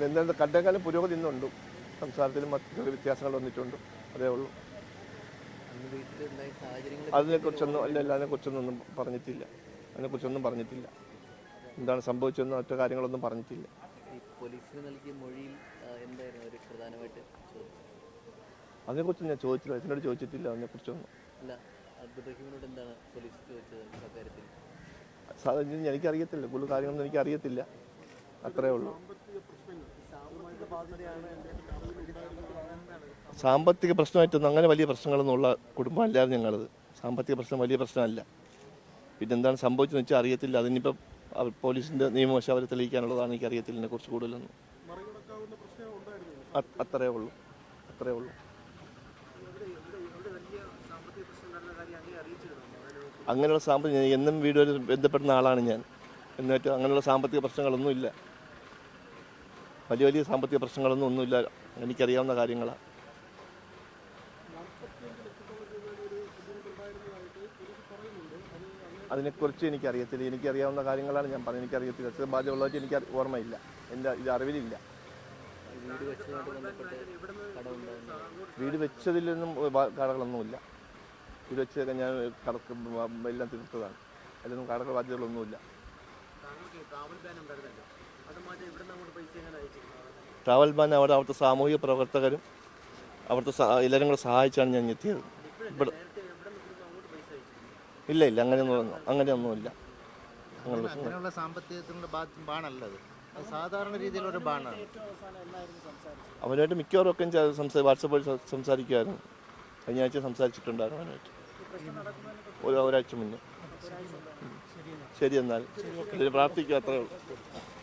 എന്താ കണ്ടേക്കാലം പുരോഗതി ഇന്നുണ്ട്. സംസാരത്തിലും മറ്റു വ്യത്യാസങ്ങൾ വന്നിട്ടുണ്ട്, അതേ ഉള്ളൂ. അതിനെക്കുറിച്ചൊന്നും അതിനെക്കുറിച്ചൊന്നും പറഞ്ഞിട്ടില്ല. എന്താണ് സംഭവിച്ചതെന്ന് മറ്റു കാര്യങ്ങളൊന്നും പറഞ്ഞിട്ടില്ല. പോലീസിന് നൽകിയ മൊഴിയിൽ എന്തായിരുന്നു ഒരു പ്രധാനമായിട്ട് അതിനെക്കുറിച്ച് ഞാൻ ചോദിച്ചില്ല, എന്നോട് ചോദിച്ചിട്ടില്ല അതിനെക്കുറിച്ചൊന്നും. അല്ല, അബ്ദുൾ റഹീമിനോട് എന്താണ് പോലീസ് ചോദിച്ചത് അക്കാര്യത്തിൽ? എനിക്കറിയത്തില്ല, കൂടുതൽ കാര്യങ്ങളൊന്നും എനിക്കറിയത്തില്ല, അത്രേ ഉള്ളൂ. സാമ്പത്തിക പ്രശ്നമായിട്ടൊന്നും അങ്ങനെ വലിയ പ്രശ്നങ്ങളൊന്നും ഉള്ള കുടുംബമല്ലായിരുന്നു ഞങ്ങളത്. സാമ്പത്തിക പ്രശ്നം വലിയ പ്രശ്നമല്ല. പിന്നെന്താണ് സംഭവിച്ചതെന്ന് വെച്ചാൽ അറിയത്തില്ല. അതിനിപ്പം പോലീസിൻ്റെ നിയമവശം അവർ തെളിയിക്കാനുള്ളതാണ്. എനിക്കറിയത്തില്ല ഇതിനെക്കുറിച്ച് കൂടുതലൊന്നും. അത്രേ ഉള്ളൂ. അങ്ങനെയുള്ള സാമ്പത്തിക എന്നും വീടുമായി ബന്ധപ്പെടുന്ന ആളാണ് ഞാൻ. എന്നിട്ട് അങ്ങനെയുള്ള സാമ്പത്തിക പ്രശ്നങ്ങളൊന്നുമില്ല. വലിയ സാമ്പത്തിക ഒന്നുമില്ല. എനിക്കറിയാവുന്ന കാര്യങ്ങളാണ്. അതിനെക്കുറിച്ച് എനിക്കറിയത്തില്ല. എനിക്കറിയാവുന്ന കാര്യങ്ങളാണ് ഞാൻ പറഞ്ഞത്. എനിക്കറിയത്തില്ല. അച്ഛൻ ബാധ്യതയുള്ളതായിട്ട് എനിക്ക് ഓർമ്മയില്ല, എൻ്റെ ഇത് അറിവിലില്ല. വീട് വെച്ചതിലൊന്നും കടകളൊന്നുമില്ല. വീട് വെച്ചതൊക്കെ ഞാൻ എല്ലാം തീർത്തതാണ്. അതിലൊന്നും കടകൾ ബാധ്യതകളൊന്നുമില്ല. ട്രാവൽ ബാൻ അവിടുത്തെ സാമൂഹിക പ്രവർത്തകരും അവിടുത്തെ എല്ലാവരും കൂടെ സഹായിച്ചാണ് ഞാൻ എത്തിയത്. ഇല്ല അങ്ങനെയൊന്നുമില്ല. അങ്ങനെയുള്ള സാമ്പത്തികത്തിനുള്ള ബാണല്ലത്, സാധാരണ രീതിയിലൊരു ബാണാണ്. അവനുമായിട്ട് മിക്കവാറും ഒക്കെ വാട്സപ്പിൽ സംസാരിക്കുമായിരുന്നു. കഴിഞ്ഞ ആഴ്ച സംസാരിച്ചിട്ടുണ്ടായിരുന്നു അവനുമായിട്ട്, ഒരാഴ്ച മുന്നേ. ശരി, എന്നാൽ പ്രാർത്ഥിക്കുക, അത്രേ ഉള്ളൂ.